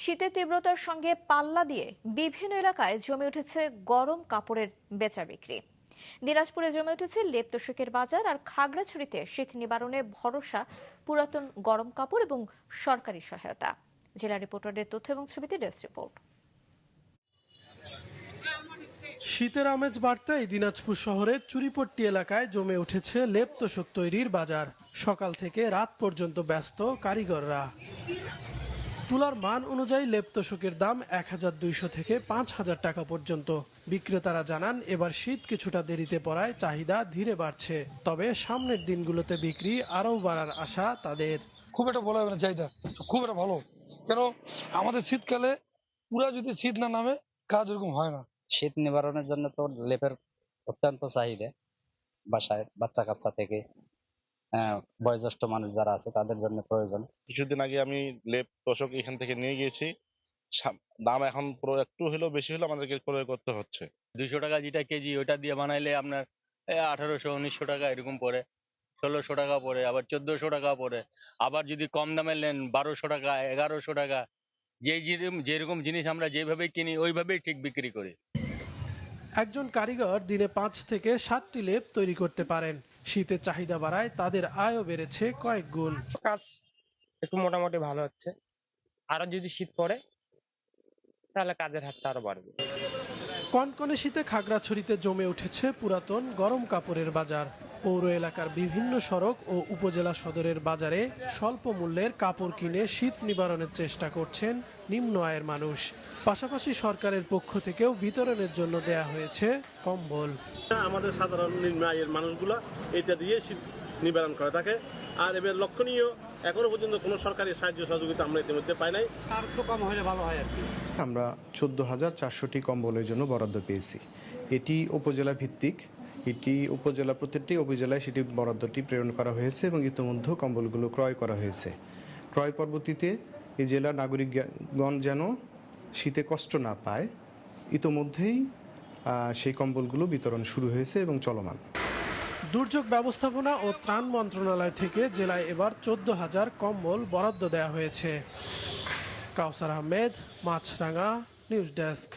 শীতের তীব্রতার সঙ্গে পাল্লা দিয়ে বিভিন্ন এলাকায় জমে উঠেছে গরম কাপড়ের বেচা বিক্রি। দিনাজপুরে জমে উঠেছে লেপ তোশকের বাজার, আর খাগড়াছড়িতে শীত নিবারণে ভরসা পুরাতন গরম কাপড় এবং সরকারি সহায়তা। জেলা রিপোর্টারদের তথ্য এবং ছবিতে ডেস্ক রিপোর্ট। শীতের আমেজ বাড়তেই দিনাজপুর শহরের চুরিপট্টি এলাকায় জমে উঠেছে লেপ তোশক তৈরির বাজার। সকাল থেকে রাত পর্যন্ত ব্যস্ত কারিগররা। তুলার মান অনুযায়ী লেপ তোশকের দাম 1200 থেকে 5000 টাকা পর্যন্ত। বিক্রেতারা জানান, এবার শীত কিছুটা দেরিতে পড়ায় চাহিদা ধীরে বাড়ছে, তবে সামনের দিনগুলোতে বিক্রি আরও বাড়ার আশা তাদের। খুব একটা বলা যাবে না, চাহিদা খুব একটা ভালো। কেন আমাদের শীতকালে পুরা যদি শীত না নামে কাজ এরকম হয় না। শীত নিবারণের জন্য তো লেপের অত্যন্ত চাহিদা। বাসায় বাচ্চা কাচ্চা থেকে বয়োজ্যেষ্ঠ মানুষ যারা আছে তাদের জন্য প্রয়োজন। কিছুদিন আগে আমি লেপ তোশক এখান থেকে নিয়ে গিয়েছি। দাম এখন পুরো একটু হলেও বেশি হলে আমাদেরকে ক্রয় করতে হচ্ছে। 200 টাকা যেটা কেজি, ওটা দিয়ে বানাইলে আপনার 1800-1900 টাকা এরকম পড়ে, 1600 টাকা পড়ে, আবার 1400 টাকা পড়ে। আবার যদি কম দামে নেন 1200 টাকা, 1100 টাকা। যেরকম জিনিস আমরা যেভাবে কিনি ওইভাবেই ঠিক বিক্রি করি। একজন কারিগর দিনে 5 থেকে 7টি লেপ তৈরি করতে পারেন। শীতের চাহিদা বাড়ায় তাদের আয়ও বেড়েছে কয়েক গুণ। কাজ একটু মোটামুটি ভালো হচ্ছে, আরো যদি শীত পড়ে তাহলে কাজের হাতটা আরো বাড়বে। কনকনে শীতে খাগড়াছড়িতে জমে উঠেছে পুরাতন গরম কাপড়ের বাজার। পৌর এলাকার বিভিন্ন সড়ক ও উপজেলা সদরের বাজারে স্বল্প মূল্যের কাপড় কিনে শীত নিবারণের চেষ্টা করছেন নিম্ন আয়ের মানুষ। পাশাপাশি সরকারের পক্ষ থেকেও বিতরণের জন্য দেয়া হয়েছে কম্বল। আমাদের সাধারণ নিম্ন আয়ের মানুষগুলা এটা দিয়ে শীত নিবারণ করে থাকে। আর এবার লক্ষণীয়, এখনো পর্যন্ত কোনো সরকারি সাহায্য সহযোগিতা আমরা ইতিমধ্যে পাই নাই। আর একটু কম হলে ভালো হয় আর কি। আমরা 14,400টি কম্বলের জন্য বরাদ্দ পেয়েছি। এটি উপজেলা ভিত্তিক, এটি প্রত্যেকটি উপজেলায় সেটি বরাদ্দটি প্রেরণ করা হয়েছে এবং ইতিমধ্যে কম্বলগুলো ক্রয় করা হয়েছে। ক্রয় পরবর্তীতে এই জেলার নাগরিকগণ যেন শীতে কষ্ট না পায়, ইতিমধ্যেই সেই কম্বলগুলো বিতরণ শুরু হয়েছে এবং চলমান। দুর্যোগ ব্যবস্থাপনা ও ত্রাণ মন্ত্রণালয় থেকে জেলায় এবার 14,000 কম্বল বরাদ্দ দেওয়া হয়েছে। কাউসার আহমেদ, মাছরাঙা, নিউজ ডেস্ক।